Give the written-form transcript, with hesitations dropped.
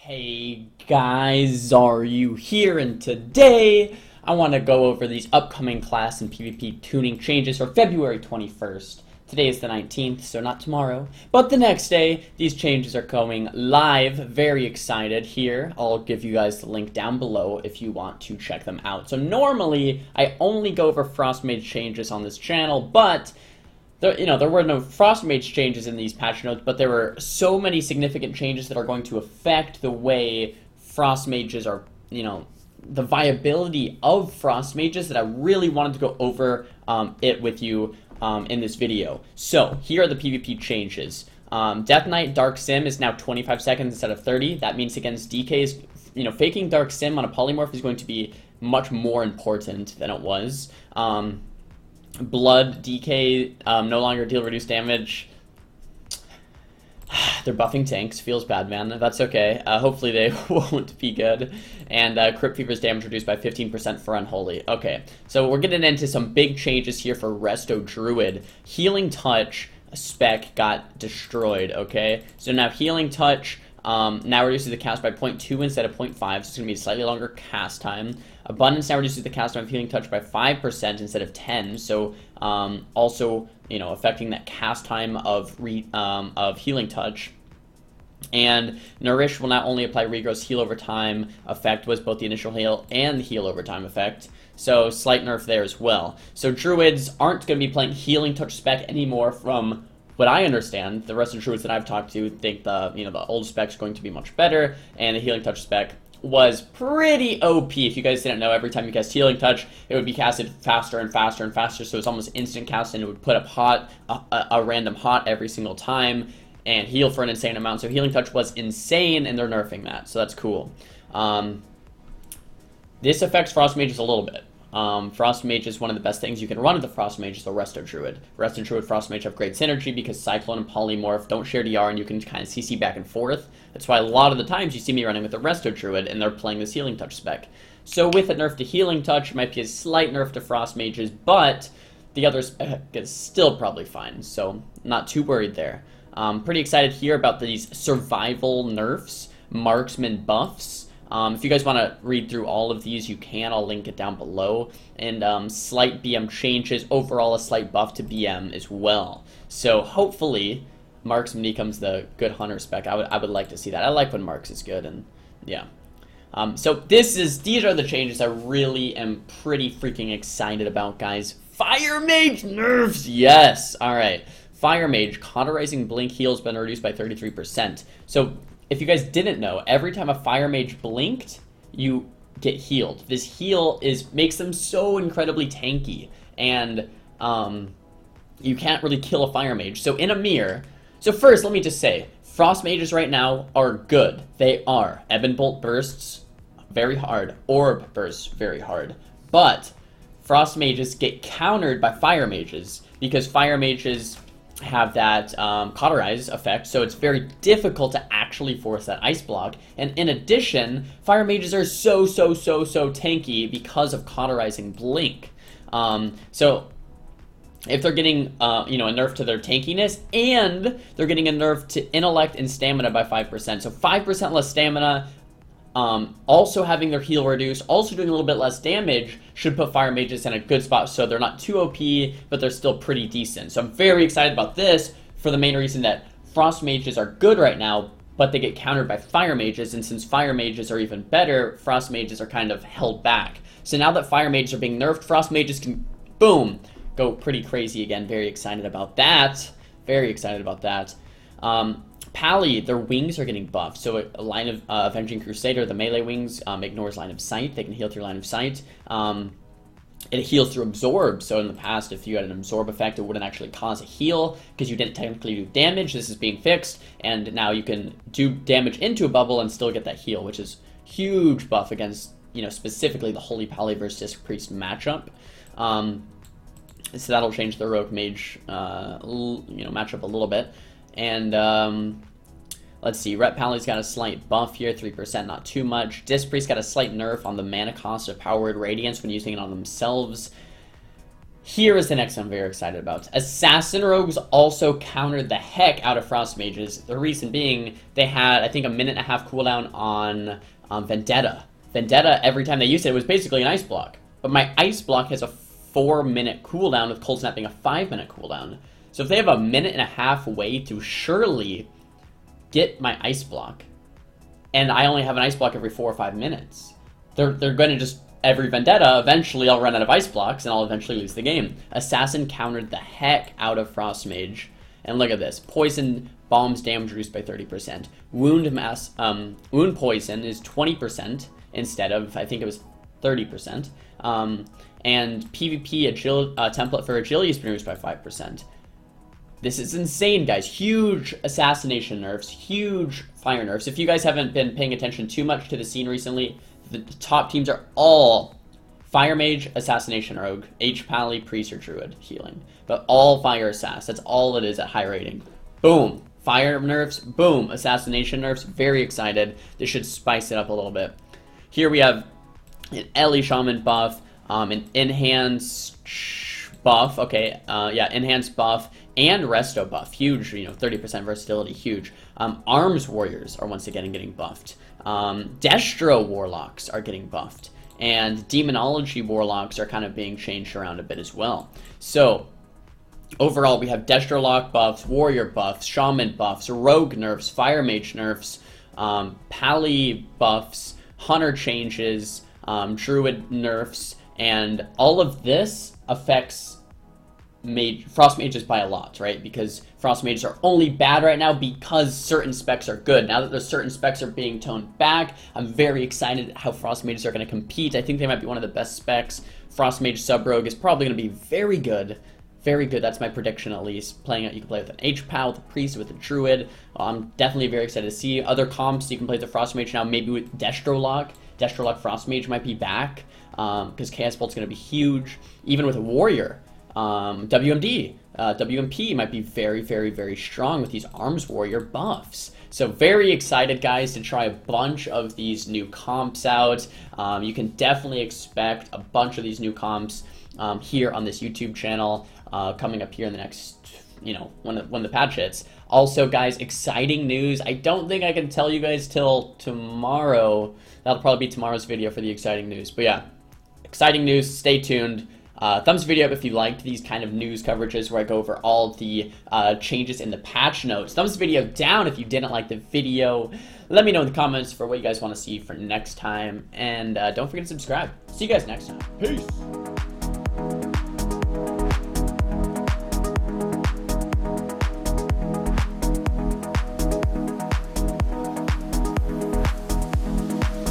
Hey guys, Xaryu here, and today I want to go over these upcoming class and PvP tuning changes for February 21st. Today is the 19th, so not tomorrow, but the next day. These changes are going live. Very excited here. I'll give you guys the link down below if you want to check them out. So normally, I only go over Frost Mage changes on this channel, but there were no Frost Mage changes in these patch notes, but there were so many significant changes that are going to affect the way Frost Mages are, the viability of Frost Mages, that I really wanted to go over it with you in this video. So here are the PvP changes. Death Knight Dark Sim is now 25 seconds instead of 30. That means against DKs, faking Dark Sim on a polymorph is going to be much more important than it was. Blood DK no longer deal reduced damage. They're buffing tanks. Feels bad, man. That's okay. Hopefully they won't be good. And Crypt Fever's damage reduced by 15% for Unholy. Okay, so we're getting into some big changes here for Resto Druid. Healing Touch spec got destroyed, okay? So now Healing Touch now reduces the cast by 0.2 instead of 0.5, so it's going to be a slightly longer cast time. Abundance now reduces the cast time of Healing Touch by 5% instead of 10, so also, affecting that cast time of Healing Touch. And Nourish will not only apply regrowth heal over time effect, was both the initial heal and the heal over time effect, so slight nerf there as well. So Druids aren't going to be playing Healing Touch spec anymore from what I understand. The rest of the Druids that I've talked to think the old spec is going to be much better, and the Healing Touch spec was pretty OP. If you guys didn't know, every time you cast Healing Touch, it would be casted faster and faster and faster, so it's almost instant cast, and it would put up a random hot every single time, and heal for an insane amount. So Healing Touch was insane, and they're nerfing that, so that's cool. This affects Frost Mages a little bit. Frost Mage is one of the best things you can run with the Frost Mage is the Resto Druid. Resto Druid, Frost Mage have great synergy because Cyclone and Polymorph don't share DR, and you can kind of CC back and forth. That's why a lot of the times you see me running with the Resto Druid, and they're playing this Healing Touch spec. So with a nerf to Healing Touch, it might be a slight nerf to Frost Mages, but the other spec is still probably fine, so not too worried there. Pretty excited here about these survival nerfs, marksman buffs. If you guys want to read through all of these, you can. I'll link it down below. And slight BM changes. Overall, a slight buff to BM as well. So hopefully, Marksman becomes the good Hunter spec. I would like to see that. I like when Marks is good, and yeah. So these are the changes I really am pretty freaking excited about, guys. Fire Mage nerfs! Yes! Alright. Fire Mage, cauterizing blink heal has been reduced by 33%. So if you guys didn't know, every time a Fire Mage blinked, you get healed. This heal makes them so incredibly tanky, and you can't really kill a Fire Mage. So in a mirror, so first let me just say, Frost Mages right now are good. They are. Ebon Bolt bursts very hard. Orb bursts very hard. But Frost Mages get countered by Fire Mages, because Fire Mages have that cauterize effect, so it's very difficult to actually force that ice block. And in addition, Fire Mages are so tanky because of cauterizing blink. So if they're getting a nerf to their tankiness, and they're getting a nerf to intellect and stamina by 5%, so 5% less stamina, also having their heal reduced, also doing a little bit less damage, should put Fire Mages in a good spot, so they're not too OP, but they're still pretty decent. So I'm very excited about this for the main reason that Frost Mages are good right now, but they get countered by Fire Mages, and since Fire Mages are even better, Frost Mages are kind of held back. So now that Fire Mages are being nerfed, Frost Mages can, boom, go pretty crazy again. Very excited about that. Very excited about that. Pally, their wings are getting buffed. So a line of Avenging Crusader, the melee wings, ignores line of sight. They can heal through line of sight. It heals through absorb. So in the past, if you had an absorb effect, it wouldn't actually cause a heal because you didn't technically do damage. This is being fixed, and now you can do damage into a bubble and still get that heal, which is huge buff against, specifically the Holy Pally versus Disc Priest matchup. So that'll change the Rogue Mage, matchup a little bit. And let's see, Ret Pally's got a slight buff here, 3%, not too much. Disc Priest got a slight nerf on the mana cost of Powered Radiance when using it on themselves. Here is the next one I'm very excited about. Assassin Rogues also countered the heck out of Frost Mages. The reason being, they had, I think, a 1.5-minute cooldown on Vendetta. Vendetta, every time they used it, it was basically an ice block. But my ice block has a 4-minute cooldown, with Cold Snap being a 5-minute cooldown. So if they have a 1.5-minute way to surely get my ice block, and I only have an ice block every 4 or 5 minutes, they're going to just, every Vendetta, eventually I'll run out of ice blocks, and I'll eventually lose the game. Assassin countered the heck out of Frost Mage. And look at this. Poison bombs damage reduced by 30%. Wound poison is 20% instead of, I think it was 30%. And PvP template for agility is reduced by 5%. This is insane, guys. Huge assassination nerfs, huge fire nerfs. If you guys haven't been paying attention too much to the scene recently, the top teams are all Fire Mage, Assassination Rogue, Pally, Priest, or Druid healing. But all Fire Assass. That's all it is at high rating. Boom. Fire nerfs. Boom. Assassination nerfs. Very excited. This should spice it up a little bit. Here we have an Ellie Shaman buff, an Enhance buff. Okay, yeah, Enhance buff and Resto buff. Huge, 30% versatility. Huge. Arms Warriors are once again getting buffed. Destro Warlocks are getting buffed. And Demonology Warlocks are kind of being changed around a bit as well. So, overall, we have Destro Lock buffs, Warrior buffs, Shaman buffs, Rogue nerfs, Fire Mage nerfs, Pally buffs, Hunter changes, Druid nerfs, and all of this affects Frost Mages by a lot, right? Because Frost Mages are only bad right now because certain specs are good. Now that those certain specs are being toned back, I'm very excited how Frost Mages are going to compete. I think they might be one of the best specs. Frost Mage Sub-Rogue is probably going to be very good. Very good, that's my prediction at least. Playing it, you can play with an H-Pal, with a Priest, with a Druid. I'm definitely very excited to see other comps. You can play the Frost Mage now, maybe with Destro Lock. Destro Lock Frost Mage might be back, because Chaos Bolt's going to be huge. Even with a Warrior. WMP might be very, very, very strong with these Arms Warrior buffs. So very excited, guys, to try a bunch of these new comps out. You can definitely expect a bunch of these new comps here on this YouTube channel coming up here in the next, when the patch hits. Also, guys, exciting news. I don't think I can tell you guys till tomorrow. That'll probably be tomorrow's video for the exciting news. But yeah, exciting news. Stay tuned. Thumbs the video up if you liked these kind of news coverages where I go over all the changes in the patch notes. Thumbs the video down if you didn't like the video. Let me know in the comments for what you guys want to see for next time. And don't forget to subscribe. See you guys next time. Peace.